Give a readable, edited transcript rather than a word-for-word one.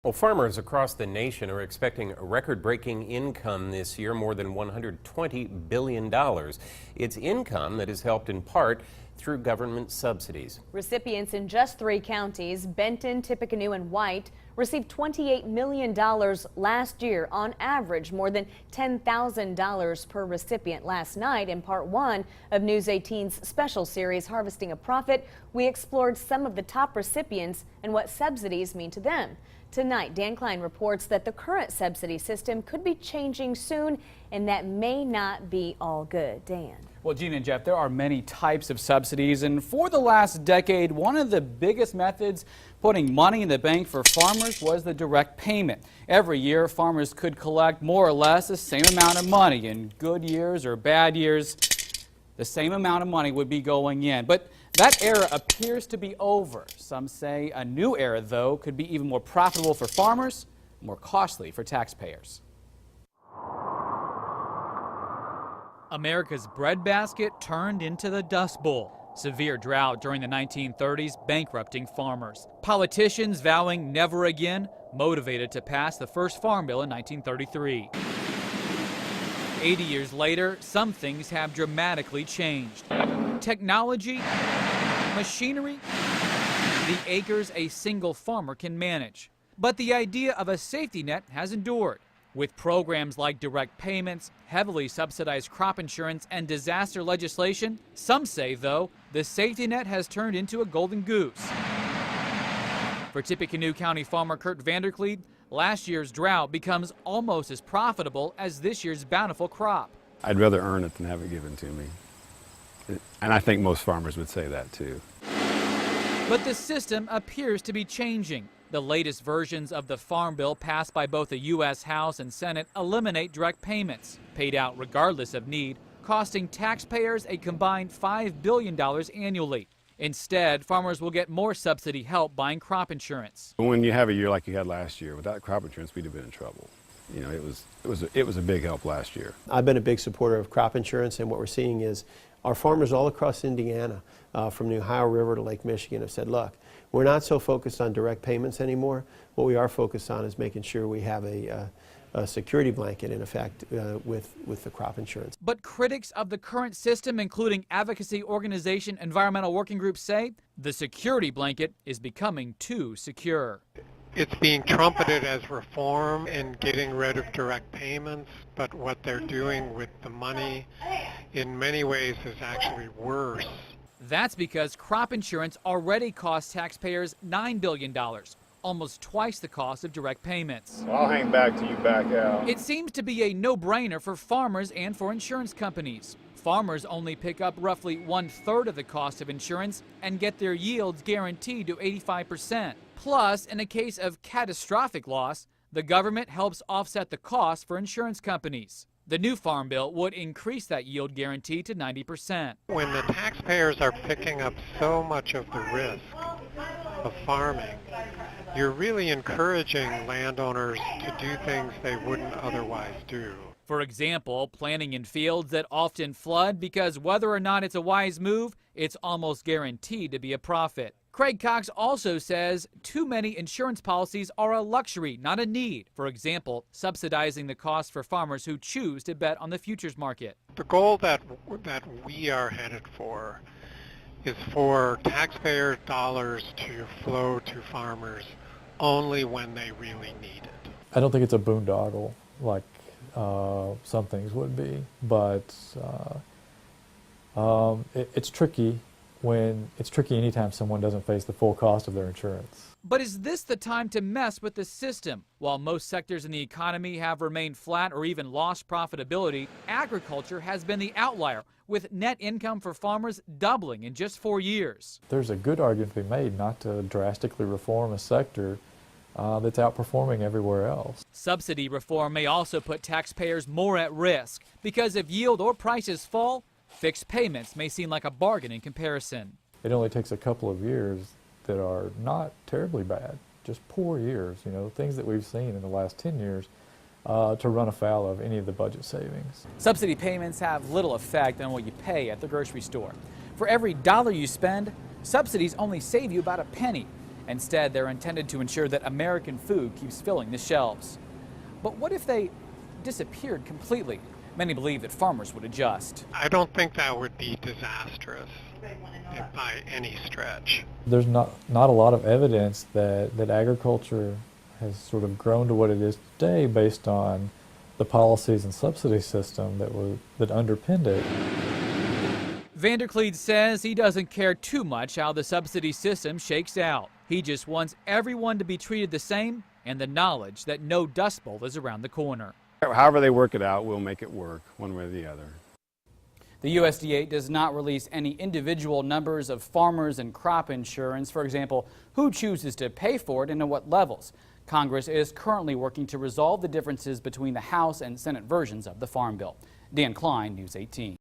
Well, farmers across the nation are expecting a record-breaking income this year, more than $120 billion. It's income that is helped in part through government subsidies. Recipients in just 3 counties, Benton, Tippecanoe, and White, received $28 million last year. On average, more than $10,000 per recipient. Last night, in part 1 of News 18's special series, Harvesting a Profit, we explored some of the top recipients and what subsidies mean to them. Tonight, Dan Klein reports that the current subsidy system could be changing soon, and that may not be all good. Dan. Well, Gina and Jeff, there are many types of subsidies, and for the last decade, one of the biggest methods putting money in the bank for farmers was the direct payment. Every year, farmers could collect more or less the same amount of money. In good years or bad years, the same amount of money would be going in. But that era appears to be over. Some say a new era, though, could be even more profitable for farmers, more costly for taxpayers. America's breadbasket turned into the Dust Bowl. Severe drought during the 1930s bankrupting farmers. Politicians vowing never again, motivated to pass the first Farm Bill in 1933. 80 years later, some things have dramatically changed. Technology, machinery, the acres a single farmer can manage. But the idea of a safety net has endured. With programs like direct payments, heavily subsidized crop insurance, and disaster legislation, some say, though, the safety net has turned into a golden goose. For Tippecanoe County farmer Kurt Vanderkleed, last year's drought becomes almost as profitable as this year's bountiful crop. I'd rather earn it than have it given to me. And I think most farmers would say that too. But the system appears to be changing. The latest versions of the Farm Bill passed by both the U.S. House and Senate eliminate direct payments, paid out regardless of need, costing taxpayers a combined $5 billion annually. Instead, farmers will get more subsidy help buying crop insurance. When you have a year like you had last year, without crop insurance, we'd have been in trouble. You know, it was a big help last year. I've been a big supporter of crop insurance, and what we're seeing is our farmers all across Indiana, from the Ohio River to Lake Michigan, have said, look, we're not so focused on direct payments anymore. What we are focused on is making sure we have a security blanket, in effect, with the crop insurance. But critics of the current system, including advocacy organization Environmental Working Group, say the security blanket is becoming too secure. It's being trumpeted as reform and getting rid of direct payments, but what they're doing with the money in many ways is actually worse. That's because crop insurance already costs taxpayers $9 billion, almost twice the cost of direct payments. I'll hang back till you back out. It seems to be a no-brainer for farmers and for insurance companies. Farmers only pick up roughly 1/3 of the cost of insurance and get their yields guaranteed to 85%. Plus, in a case of catastrophic loss, the government helps offset the cost for insurance companies. The new Farm Bill would increase that yield guarantee to 90%. When the taxpayers are picking up so much of the risk of farming, you're really encouraging landowners to do things they wouldn't otherwise do. For example, planting in fields that often flood because whether or not it's a wise move, it's almost guaranteed to be a profit. Craig Cox also says too many insurance policies are a luxury, not a need. For example, subsidizing the cost for farmers who choose to bet on the futures market. The goal that we are headed for is for taxpayer dollars to flow to farmers only when they really need it. I don't think it's a boondoggle like some things would be, but it's tricky anytime someone doesn't face the full cost of their insurance. But is this the time to mess with the system? While most sectors in the economy have remained flat or even lost profitability, agriculture has been the outlier, with net income for farmers doubling in just 4 years. There's a good argument to be made not to drastically reform a sector that's outperforming everywhere else. Subsidy reform may also put taxpayers more at risk, because if yield or prices fall, fixed payments may seem like a bargain in comparison. It only takes a couple of years that are not terribly bad, just poor years, you know, things that we've seen in the last 10 years to run afoul of any of the budget savings. Subsidy payments have little effect on what you pay at the grocery store. For every dollar you spend, subsidies only save you about a penny. Instead, they're intended to ensure that American food keeps filling the shelves. But what if they disappeared completely? Many believe that farmers would adjust. I don't think that would be disastrous by any stretch. There's not a lot of evidence that agriculture has sort of grown to what it is today based on the policies and subsidy system that underpinned it. Vandercleed says he doesn't care too much how the subsidy system shakes out. He just wants everyone to be treated the same and the knowledge that no Dust Bowl is around the corner. However they work it out, we'll make it work one way or the other. The USDA does not release any individual numbers of farmers and crop insurance. For example, who chooses to pay for it and at what levels. Congress is currently working to resolve the differences between the House and Senate versions of the Farm Bill. Dan Klein, News 18.